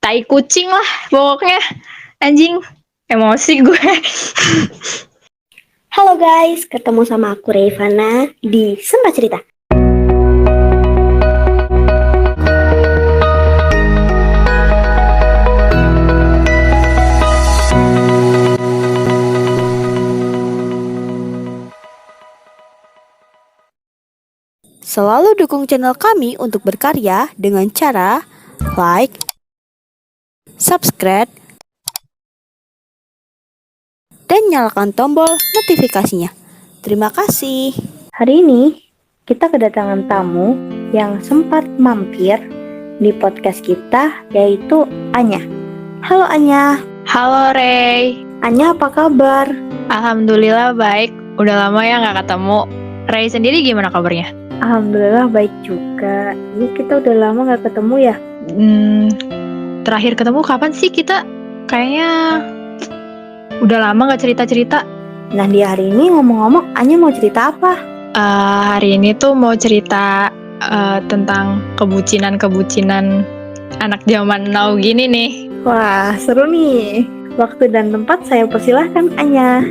tai kucing lah pokoknya. Anjing, emosi gue. Halo guys, ketemu sama aku Revana di Sempat Cerita. Selalu dukung channel kami untuk berkarya dengan cara like, subscribe, dan nyalakan tombol notifikasinya. Terima kasih. Hari ini kita kedatangan tamu yang sempat mampir di podcast kita, yaitu Anya. Halo Anya. Halo Rey. Anya, apa kabar? Alhamdulillah baik. Udah lama ya gak ketemu. Rey sendiri gimana kabarnya? Alhamdulillah baik juga. Ini kita udah lama gak ketemu ya? Terakhir ketemu kapan sih kita? Kayaknya udah lama gak cerita-cerita. Nah, di hari ini ngomong-ngomong, Anya mau cerita apa? Hari ini tuh mau cerita tentang kebucinan anak zaman now gini nih. Wah, seru nih. Waktu dan tempat saya persilahkan, Anya.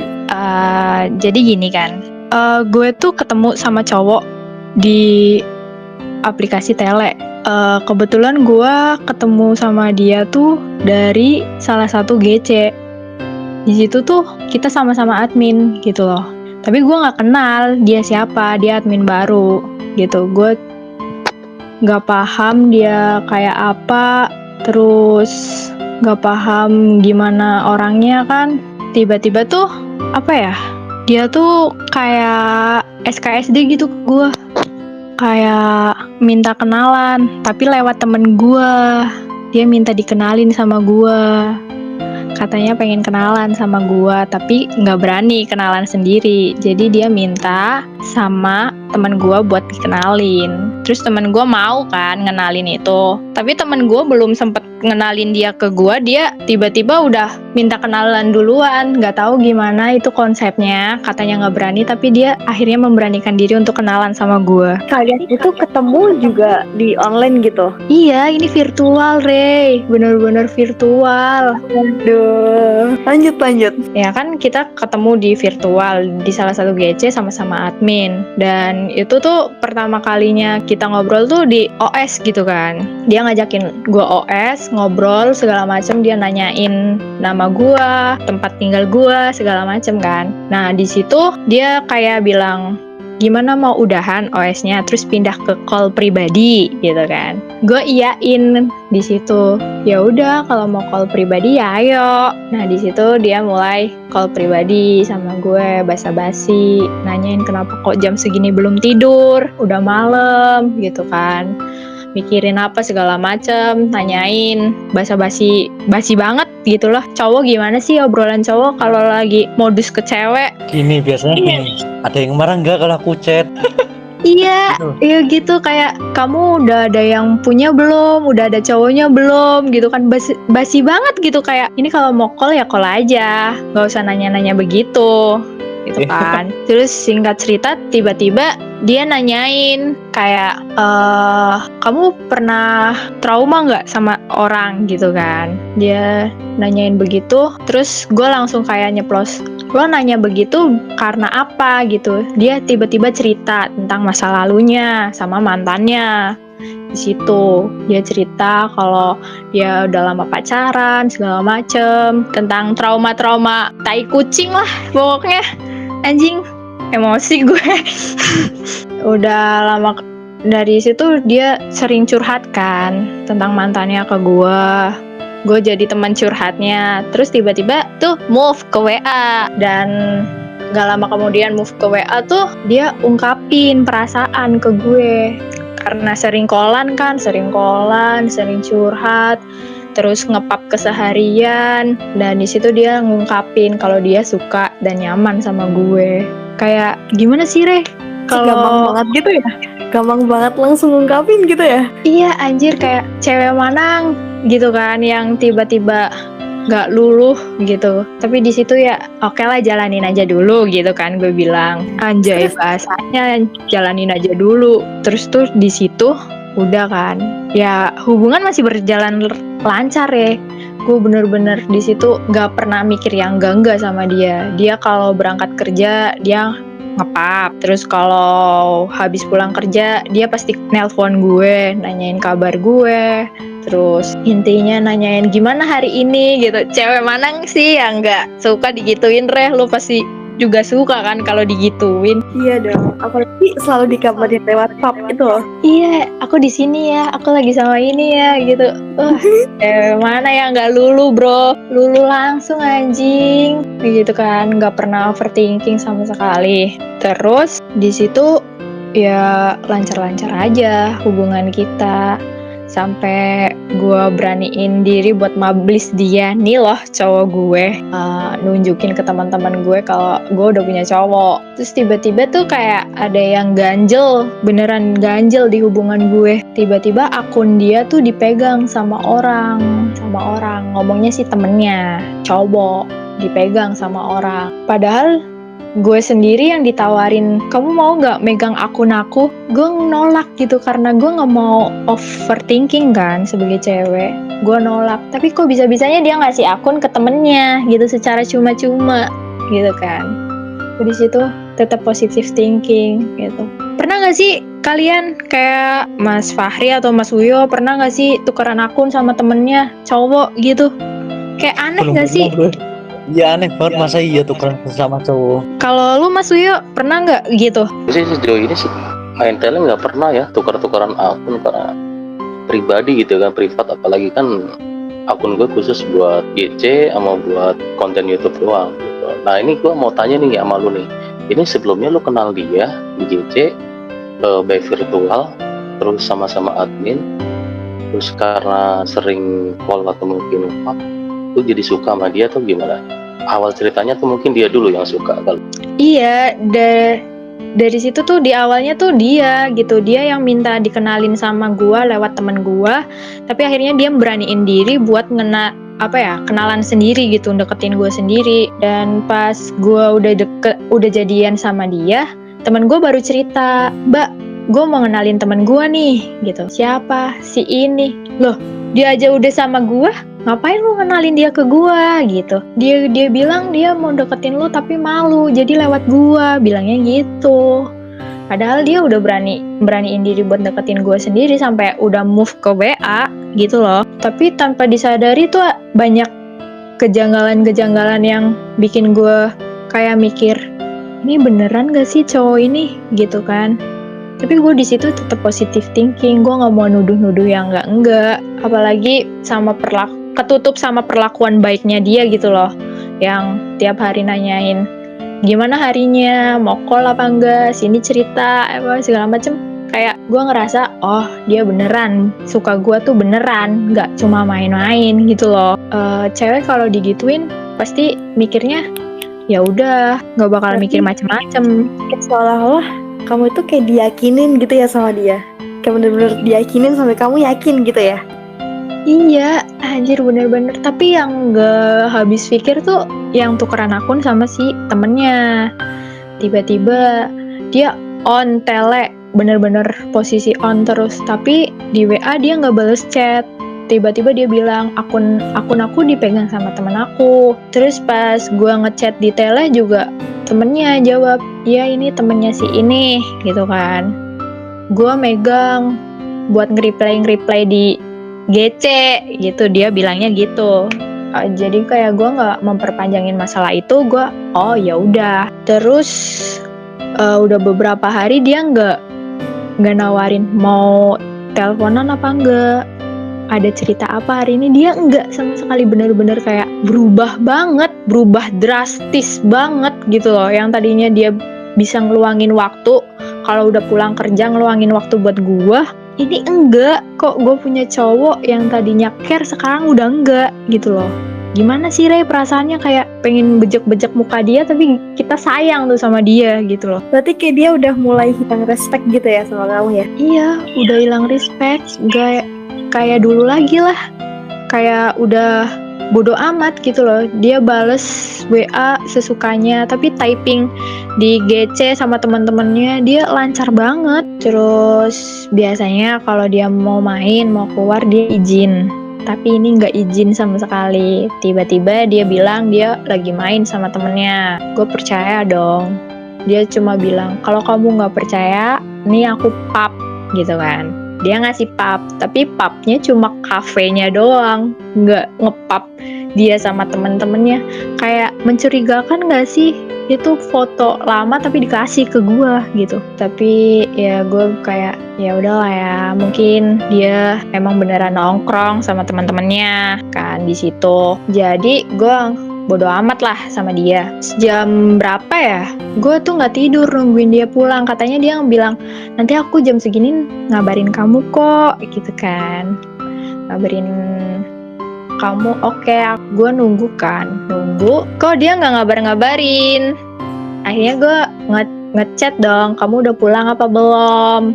Jadi gini kan, gue tuh ketemu sama cowok di aplikasi tele. Kebetulan gue ketemu sama dia tuh dari salah satu GC. Di situ tuh kita sama-sama admin gitu loh. Tapi gue nggak kenal dia siapa, dia admin baru gitu. Gue nggak paham dia kayak apa, terus nggak paham gimana orangnya kan. Tiba-tiba tuh apa ya? Dia tuh kayak SKSD gitu ke gue. Kayak minta kenalan, tapi lewat temen gue. Dia minta dikenalin sama gue. Katanya pengen kenalan sama gue, tapi nggak berani kenalan sendiri. Jadi dia minta sama temen gue buat dikenalin. Terus temen gue mau kan ngenalin itu. Tapi temen gue belum sempet ngenalin dia ke gue, dia tiba-tiba udah minta kenalan duluan. Nggak tahu gimana itu konsepnya. Katanya nggak berani, tapi dia akhirnya memberanikan diri untuk kenalan sama gue. Kalian itu ketemu juga di online gitu? Iya, ini virtual, Rey. Bener-bener virtual. Aduh, lanjut. Ya kan kita ketemu di virtual di salah satu GC sama-sama admin. Dan itu tuh pertama kalinya kita ngobrol tuh di OS gitu kan. Dia ngajakin gue OS, ngobrol segala macem, dia nanyain nama gue, tempat tinggal gue, segala macem kan. Nah di situ dia kayak bilang, gimana mau udahan OS-nya, terus pindah ke call pribadi gitu kan. Gue iyain di situ. Ya udah, kalau mau call pribadi ya ayo. Nah di situ dia mulai call pribadi sama gue, basa-basi, nanyain kenapa kok jam segini belum tidur, udah malam gitu kan. Mikirin apa segala macem, nanyain, basa-basi banget gitu loh. Cowok gimana sih obrolan cowok kalau lagi modus ke cewek? Gini biasanya gini, ada yang marah nggak kalau aku chat? Iya, iya gitu, kayak kamu udah ada yang punya belum, udah ada cowoknya belum gitu kan, basi banget gitu. Kayak ini kalau mau call ya call aja, nggak usah nanya-nanya begitu gitu kan. Terus singkat cerita tiba-tiba dia nanyain kayak kamu pernah trauma nggak sama orang gitu kan. Dia nanyain begitu, terus gue langsung kayak nyeplos, lo nanya begitu karena apa gitu. Dia tiba-tiba cerita tentang masa lalunya sama mantannya. Di situ dia cerita kalau dia udah lama pacaran segala macem, tentang trauma-trauma tai kucing lah pokoknya. Anjing, emosi gue. Udah lama dari situ dia sering curhat kan tentang mantannya ke gue. Gue jadi teman curhatnya. Terus tiba-tiba tuh move ke WA. Dan gak lama kemudian move ke WA tuh dia ungkapin perasaan ke gue. Karena sering kolan, sering curhat, terus ngepap keseharian. Dan di situ dia ngungkapin kalau dia suka dan nyaman sama gue. Kayak gimana sih, Re? Gampang banget gitu ya? Gampang banget langsung ngungkapin gitu ya? Iya anjir, kayak cewek manang gitu kan, yang tiba-tiba gak luluh gitu. Tapi di situ ya oke lah, jalanin aja dulu gitu kan, gue bilang. Anjay, bahasanya jalanin aja dulu. Terus tuh di situ udah kan, ya hubungan masih berjalan lancar ya. Gue bener-bener di situ nggak pernah mikir yang enggak sama dia. Dia kalau berangkat kerja dia ngepap. Terus kalau habis pulang kerja dia pasti nelpon gue, nanyain kabar gue. Terus intinya nanyain gimana hari ini gitu. Cewek mana sih yang nggak suka digituin, Reh? Lu pasti juga suka kan kalau digituin. Iya dong, apalagi selalu dikabarin lewat pap itu loh. Iya, aku di sini ya, aku lagi sama ini ya gitu. Mana yang nggak lulu bro, lulu langsung anjing, gitu kan, nggak pernah overthinking sama sekali. Terus di situ ya lancar-lancar aja hubungan kita. Sampai gue beraniin diri buat mablis dia, nih loh cowok gue, nunjukin ke teman-teman gue kalau gue udah punya cowok. Terus tiba-tiba tuh kayak ada yang ganjel, beneran ganjel di hubungan gue. Tiba-tiba akun dia tuh dipegang sama orang, ngomongnya sih temennya, cowok, dipegang sama orang. Padahal gue sendiri yang ditawarin, kamu mau gak megang akun aku? Gue nolak gitu, karena gue gak mau overthinking kan sebagai cewek. Gue nolak, tapi kok bisa-bisanya dia ngasih akun ke temennya gitu secara cuma-cuma gitu kan. Gue di situ tetap positive thinking gitu. Pernah gak sih kalian kayak Mas Fahri atau Mas Uyo, pernah gak sih tukeran akun sama temennya cowok gitu? Kayak aneh gak sih? Iya aneh banget, masa iya tukeran sama cowok. Kalau lu Mas Uyo pernah nggak gitu? Sejauh ini sih main tele nggak pernah ya tukar-tukaran akun karena pribadi gitu kan, privat. Apalagi kan akun gue khusus buat GC sama buat konten YouTube doang gitu. Nah ini gue mau tanya nih sama lu nih, ini sebelumnya lu kenal dia di GC by virtual, terus sama-sama admin, terus karena sering call atau mungkin lu jadi suka sama dia atau gimana? Awal ceritanya tuh mungkin dia dulu yang suka kali. Iya, dari situ tuh di awalnya tuh dia gitu, dia yang minta dikenalin sama gua lewat temen gua, tapi akhirnya dia beraniin diri buat kenalan sendiri gitu, deketin gua sendiri. Dan pas gua udah jadian sama dia, temen gua baru cerita, "Mbak, gua mau ngenalin temen gua nih," gitu. "Siapa?" "Si ini." "Loh, dia aja udah sama gua, ngapain lu kenalin dia ke gua?" gitu. Dia bilang dia mau deketin lu tapi malu, jadi lewat gua, bilangnya gitu. Padahal dia udah beraniin diri buat deketin gua sendiri sampai udah move ke WA gitu loh. Tapi tanpa disadari tuh banyak kejanggalan-kejanggalan yang bikin gua kayak mikir, ini beneran gak sih cowok ini gitu kan. Tapi gue di situ tetap positive thinking, gue nggak mau nuduh-nuduh yang enggak, apalagi ketutup sama perlakuan baiknya dia gitu loh, yang tiap hari nanyain gimana harinya, mau call apa enggak, sini cerita apa segala macem. Kayak gue ngerasa, oh dia beneran suka gue tuh beneran, nggak cuma main-main gitu loh. Cewek kalau digituin pasti mikirnya ya udah, nggak bakal mikir macem-macem. Seolah-olah kamu itu kayak diyakinin gitu ya sama dia, kayak bener-bener diyakinin sampai kamu yakin gitu ya. Iya, anjir bener-bener. Tapi yang gak habis pikir tuh yang tukeran akun sama si temennya. Tiba-tiba dia on tele, bener-bener posisi on terus. Tapi di WA dia gak bales chat. Tiba-tiba dia bilang akun aku dipegang sama temen aku. Terus pas gua ngechat di tele juga temennya jawab, "Iya ini temennya si ini," gitu kan. Gua megang buat nge-reply di GC gitu, dia bilangnya gitu. Jadi kayak gue nggak memperpanjangin masalah itu, gue oh ya udah. Terus udah beberapa hari dia nggak nawarin mau teleponan apa enggak, ada cerita apa hari ini, dia enggak sama sekali. Bener-bener kayak berubah drastis banget gitu loh. Yang tadinya dia bisa ngeluangin waktu kalau udah pulang kerja, ngeluangin waktu buat gue, ini enggak. Kok gue punya cowok yang tadinya care sekarang udah enggak gitu loh. Gimana sih Rey perasaannya, kayak pengen bejek-bejek muka dia tapi kita sayang tuh sama dia gitu loh. Berarti kayak dia udah mulai hilang respect gitu ya sama kamu ya? Iya, udah hilang respect, gak kayak dulu lagi lah. Kayak udah bodo amat gitu loh. Dia bales WA sesukanya, tapi typing di GC sama teman-temannya dia lancar banget. Terus biasanya kalau dia mau main, mau keluar dia izin. tapi ini nggak izin sama sekali. Tiba-tiba dia bilang dia lagi main sama temennya. Gue percaya dong. Dia cuma bilang, kalau kamu nggak percaya, nih aku pap gitu kan. Dia ngasih pap, tapi papnya cuma kafenya doang, nggak ngepap dia sama temen-temennya. Kayak mencurigakan nggak sih? Itu foto lama tapi dikasih ke gue gitu. Tapi ya gue kayak ya udahlah ya, mungkin dia emang beneran nongkrong sama teman-temannya kan di situ. Jadi gue bodo amat lah sama dia. Jam berapa ya? Gue tuh nggak tidur nungguin dia pulang. Katanya dia bilang nanti aku jam segini ngabarin kamu kok gitu kan. Ngabarin kamu, oke. Gue nunggu kok dia nggak ngabarin. Akhirnya gue ngechat dong, kamu udah pulang apa belum?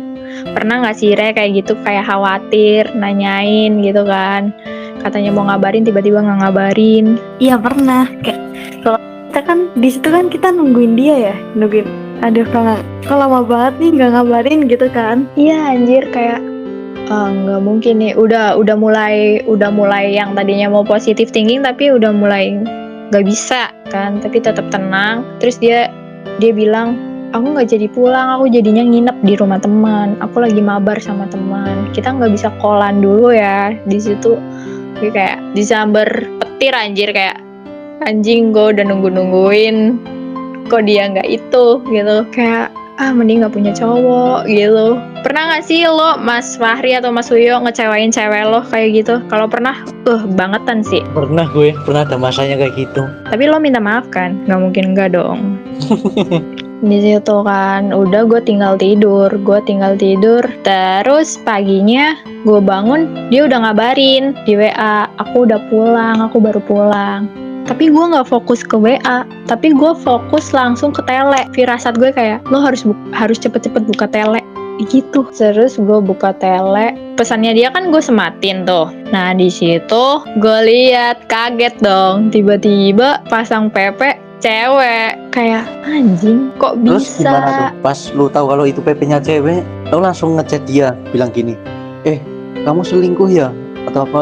Pernah nggak sih Re kayak gitu, kayak khawatir nanyain gitu kan, katanya mau ngabarin tiba-tiba nggak ngabarin? Iya pernah, kayak kalau kita kan di situ kan kita nungguin dia ya, aduh kalau lama banget nih nggak ngabarin gitu kan. Iya anjir, kayak nggak mungkin nih, udah mulai yang tadinya mau positive thinking tapi udah mulai nggak bisa kan, tapi tetap tenang. Terus dia bilang, aku nggak jadi pulang, aku jadinya nginep di rumah teman, aku lagi mabar sama teman, kita nggak bisa kolan dulu ya di situ. Kayak disamber petir anjir, kayak anjing, gue udah nungguin kok dia nggak itu gitu. Kayak mending gak punya cowok gitu. Pernah gak sih lo, Mas Fahri atau Mas Uyo, ngecewain cewek lo kayak gitu? Kalau pernah, bangetan sih. Pernah ada masanya kayak gitu. Tapi lo minta maaf kan? Gak mungkin enggak dong. Di situ kan, udah gue tinggal tidur. Terus paginya gue bangun, dia udah ngabarin di WA, aku udah pulang, aku baru pulang. Tapi gue nggak fokus ke WA, tapi gue fokus langsung ke tele. Firasat gue kayak, lo harus cepet-cepet buka tele gitu. Terus gue buka tele, pesannya dia kan gue sematin tuh. Nah di situ gue lihat, kaget dong, tiba-tiba pasang PP cewek. Kayak anjing, kok bisa? Terus gimana tuh? Pas lu tahu kalau itu PP-nya cewek, lu langsung ngechat dia, bilang gini, kamu selingkuh ya?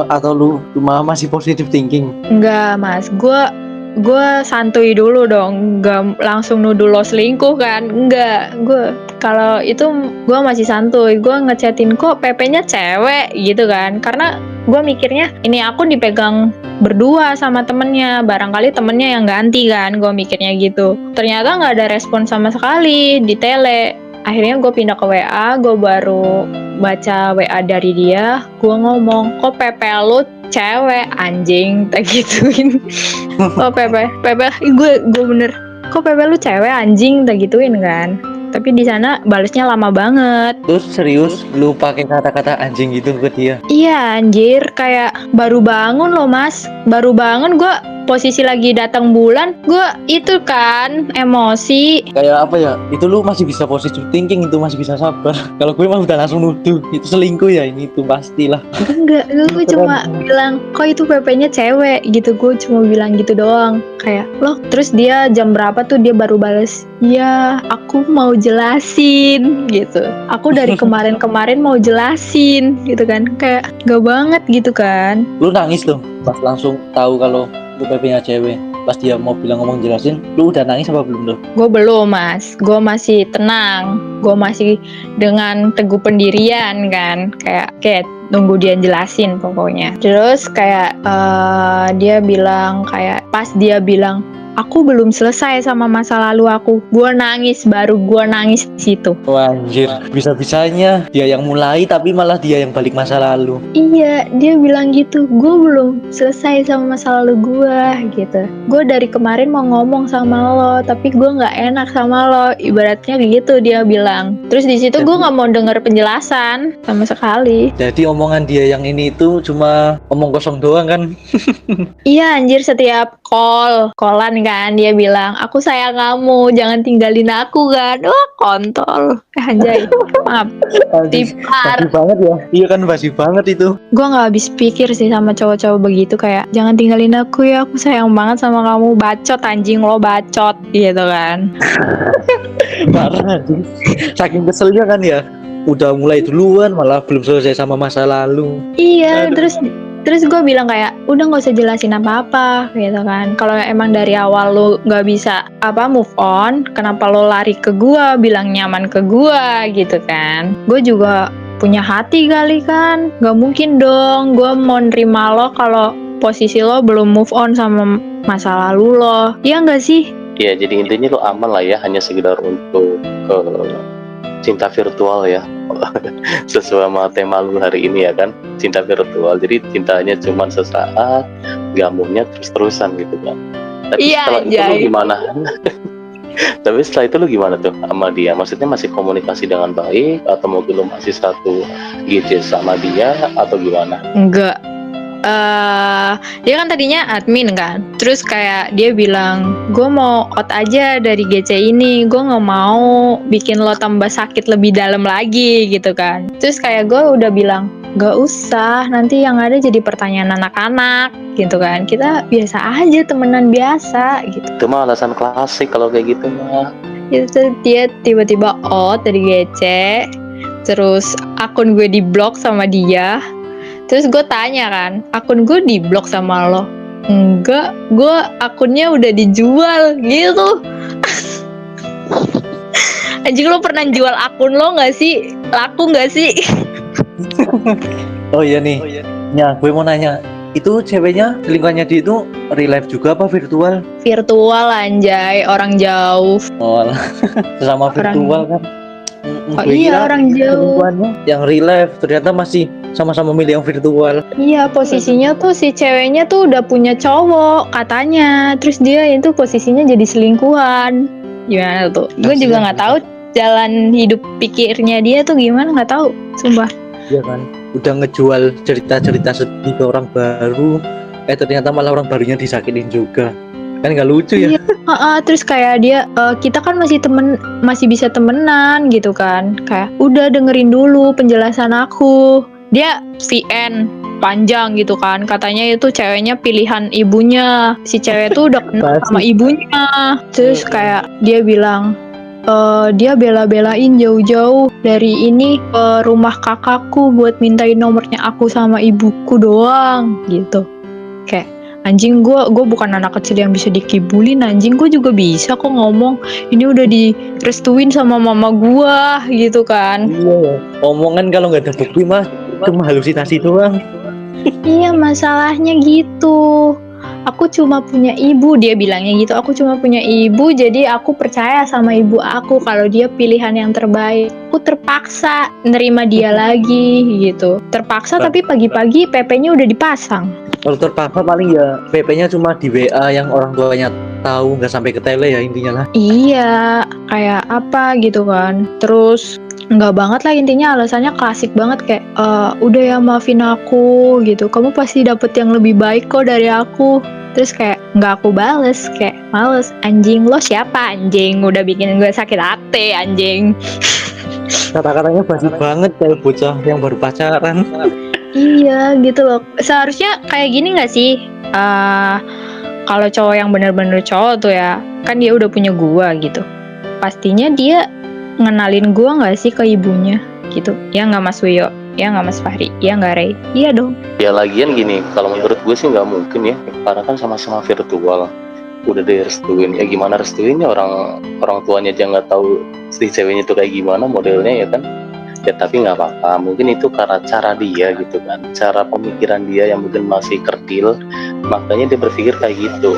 Atau lu cuma masih positive thinking? Enggak mas, gue santuy dulu dong, nggak langsung nuduh lo selingkuh kan. Enggak, gue kalau itu gue masih santuy. Gue ngechatin kok PP-nya cewek gitu kan, karena gue mikirnya ini akun dipegang berdua sama temennya, barangkali temennya yang ganti kan, gue mikirnya gitu. Ternyata nggak ada respon sama sekali di tele. Akhirnya gue pindah ke WA, gue baru baca WA dari dia, gue ngomong, kok PP lu cewek anjing, tak gituin. Kok PP gue bener, kok PP lu cewek anjing, tak gituin kan. Tapi di sana balesnya lama banget. Terus serius lu pakai kata-kata anjing gitu ke dia? Iya anjir, kayak baru bangun loh mas, baru bangun gue posisi lagi datang bulan, gue itu kan emosi. Kayak apa ya, itu lu masih bisa positive thinking, itu masih bisa sabar. Kalau gue mah udah langsung nuduh itu selingkuh ya, ini itu pastilah. Enggak, gue cuma bilang kok itu PP-nya cewek gitu, gue cuma bilang gitu doang. Kayak loh, terus dia jam berapa tuh dia baru bales, ya aku mau jelasin gitu, aku dari kemarin mau jelasin gitu kan. Kayak gak banget gitu kan. Lu nangis tuh pas langsung tahu kalau itu PP-nya cewek, pas dia mau bilang ngomong jelasin, lu udah nangis apa belum tuh? Gue belum mas, gue masih tenang, gue masih dengan teguh pendirian kan, kayak nunggu dia jelasin pokoknya. Terus kayak dia bilang, kayak pas dia bilang aku belum selesai sama masa lalu aku, gue nangis di situ. Wah anjir, bisa-bisanya dia yang mulai tapi malah dia yang balik masa lalu. Iya, dia bilang gitu, gue belum selesai sama masa lalu gue gitu. Gue dari kemarin mau ngomong sama lo, tapi gue nggak enak sama lo, ibaratnya gitu dia bilang. Terus di situ gue nggak mau denger penjelasan sama sekali. Jadi omongan dia yang ini itu cuma omong kosong doang kan? Iya anjir, setiap callan kan dia bilang, aku sayang kamu, jangan tinggalin aku kan. Wah kontol, anjay. Maaf, tipar. Basi banget ya. Iya kan, basi banget itu. Gue nggak habis pikir sih sama cowok-cowok begitu, kayak jangan tinggalin aku ya, aku sayang banget sama kamu. Bacot anjing, lo bacot gitu kan. Parah anjing. Saking keselnya kan ya, udah mulai duluan malah belum selesai sama masa lalu. Iya. Aduh. Terus Terus gue bilang kayak, udah nggak usah jelasin apa-apa gitu kan. Kalau emang dari awal lo nggak bisa move on, kenapa lo lari ke gue, bilang nyaman ke gue gitu kan. Gue juga punya hati kali kan, nggak mungkin dong gue mau nerima lo kalau posisi lo belum move on sama masa lalu lo. Iya nggak sih? Ya, jadi intinya lo aman lah ya, hanya sekedar untuk cinta virtual ya. Sesuai sama tema lu hari ini ya kan, cinta virtual. Jadi cintanya cuma sesaat, gamungnya terus-terusan gitu kan. Tapi Iya, setelah itu lu anjay. gimana? Tapi setelah itu lu gimana tuh sama dia? Maksudnya masih komunikasi dengan baik, atau mungkin lu masih satu GC sama dia, atau gimana? Enggak. Dia kan tadinya admin kan. Terus kayak dia bilang, gue mau out aja dari GC ini, gue nggak mau bikin lo tambah sakit lebih dalam lagi gitu kan. Terus kayak gue udah bilang, gak usah, nanti yang ada jadi pertanyaan anak-anak gitu kan. Kita biasa aja, temenan biasa gitu. Itu mah alasan klasik kalau kayak gitu mah. Itu dia tiba-tiba out dari GC. Terus akun gue di-block sama dia. Terus gue tanya kan, akun gue di-block sama lo? Enggak, gue akunnya udah dijual gitu. Anjing, lo pernah jual akun lo gak sih? Laku gak sih? Oh iya nih. Ya, gue mau nanya. Itu ceweknya selingkuhannya dia itu real life juga apa virtual? Virtual anjay, orang jauh. Oh, sesama virtual kan. Oh Gue iya, kira orang jauh. selingkuhannya yang real life, ternyata masih sama-sama milih yang virtual. Iya, posisinya tuh si ceweknya tuh udah punya cowok katanya. Terus dia itu posisinya jadi selingkuhan. Gimana tuh? Gue juga nggak tahu jalan hidup pikirnya dia tuh gimana, nggak tahu, sumpah. Iya kan, udah ngejual cerita-cerita sedih ke orang baru, ternyata malah orang barunya disakitin juga. Kan nggak lucu ya? Terus kayak dia, kita kan masih bisa temenan gitu kan. Kayak udah dengerin dulu penjelasan aku. Dia VN panjang gitu kan. Katanya itu ceweknya pilihan ibunya. Si cewek tuh udah kenal sama ibunya. Terus kayak dia bilang, dia bela-belain jauh-jauh dari ini ke rumah kakakku buat mintain nomornya aku sama ibuku doang gitu. Kayak anjing, gue bukan anak kecil yang bisa dikibulin. Anjing, gue juga bisa kok ngomong. Ini udah direstuin sama mama gue gitu kan. Iya, omongan kalau nggak ada bukti mah cuma halusinasi doang. Iya, masalahnya gitu. Aku cuma punya ibu, dia bilangnya gitu. Aku cuma punya ibu, jadi aku percaya sama ibu aku kalau dia pilihan yang terbaik. Aku terpaksa nerima dia lagi gitu. Terpaksa, tapi pagi-pagi PP-nya udah dipasang. Kalau terpaksa paling ya PP-nya cuma di WA yang orang tuanya tahu, nggak sampai ke tele ya intinya lah. Iya, kayak apa gitu kan. Terus nggak banget lah, intinya alasannya klasik banget kayak, udah ya maafin aku gitu. Kamu pasti dapet yang lebih baik kok dari aku. Terus kayak nggak aku bales, kayak males. Anjing, lo siapa anjing? Udah bikin gue sakit hati anjing. Kata-katanya basi banget kayak bocah yang baru pacaran. Iya gitu loh. Seharusnya kayak gini nggak sih? Kalau cowok yang bener-bener cowok tuh ya, kan dia udah punya gua gitu. Pastinya dia ngenalin gua nggak sih ke ibunya gitu. Ya nggak Mas Wiyo, ya nggak Mas Fahri, ya nggak Rey. Iya dong. Ya lagian gini, kalau menurut gue sih nggak mungkin ya, karena kan sama-sama virtual. Udah direstuin, ya gimana restuinnya, orang tuanya aja nggak tahu si ceweknya itu kayak gimana modelnya ya kan. Ya tapi nggak apa-apa, mungkin itu karena cara dia gitu kan, cara pemikiran dia yang mungkin masih kerdil, makanya dia berpikir kayak gitu.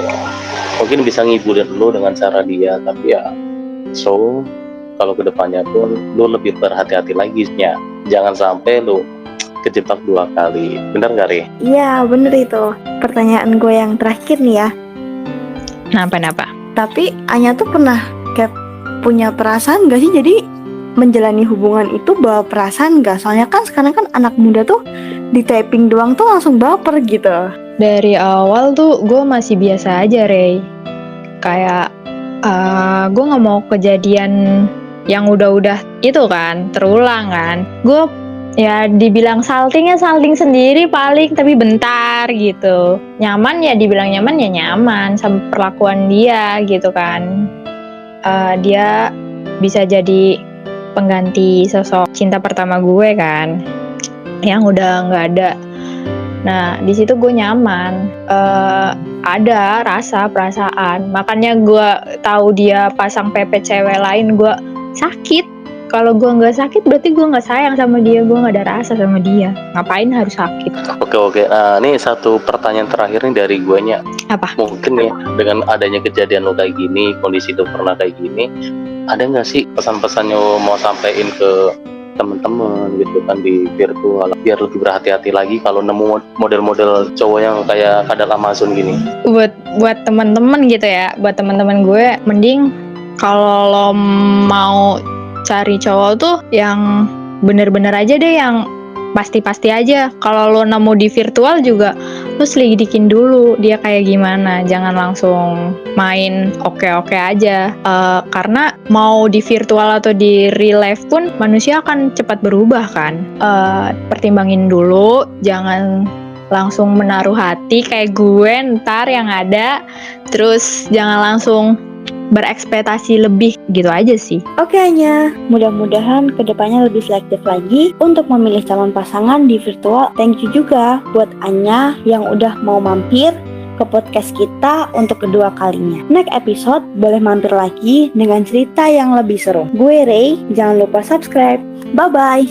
Mungkin bisa ngibulin lo dengan cara dia, tapi ya so kalau kedepannya pun lo lebih berhati-hati lagi ya, jangan sampai lo kejebak 2 kali. Bener nggak, Ri? Iya, bener itu. Pertanyaan gue yang terakhir nih ya. Kenapa? Tapi Anya tuh pernah kayak punya perasaan gak sih? Jadi menjalani hubungan itu bawa perasaan gak? Soalnya kan sekarang kan anak muda tuh di typing doang tuh langsung baper gitu. Dari awal tuh gue masih biasa aja, Rey. Kayak gue nggak mau kejadian yang udah itu kan terulang kan. Gue ya dibilang saltingnya salting sendiri paling, tapi bentar gitu. Nyaman ya dibilang nyaman ya nyaman sama perlakuan dia gitu kan. Dia bisa jadi pengganti sosok cinta pertama gue kan, yang udah nggak ada Nah, di situ gue nyaman. Ada rasa perasaan. Makanya gue tahu dia pasang PP cewek lain, gue sakit. Kalau gue nggak sakit, berarti gue nggak sayang sama dia, gue nggak ada rasa sama dia. Ngapain harus sakit? Oke. Nah, ini satu pertanyaan terakhir nih dari guanya. Apa? Mungkin ya, dengan adanya kejadian lo kayak gini, kondisi lo pernah kayak gini, ada nggak sih pesan-pesan yang mau sampein ke teman-teman gitu kan di virtual, biar lebih berhati-hati lagi kalau nemu model-model cowok yang kayak kadal Amazon gini? Buat teman-teman gitu ya, buat teman-teman gue, mending kalau lo mau cari cowok tuh yang bener-bener aja deh, yang pasti-pasti aja. Kalau lo nemu di virtual juga, lo selidikin dulu dia kayak gimana. Jangan langsung main oke-oke aja. Karena mau di virtual atau di real life pun manusia akan cepat berubah kan. Pertimbangin dulu, jangan langsung menaruh hati kayak gue ntar yang ada. Terus jangan langsung berekspektasi lebih, gitu aja sih. Oke Anya, mudah-mudahan kedepannya lebih selektif lagi untuk memilih calon pasangan di virtual. Thank you juga buat Anya yang udah mau mampir ke podcast kita untuk kedua kalinya. Next episode boleh mampir lagi dengan cerita yang lebih seru. Gue Ray, jangan lupa subscribe. Bye-bye.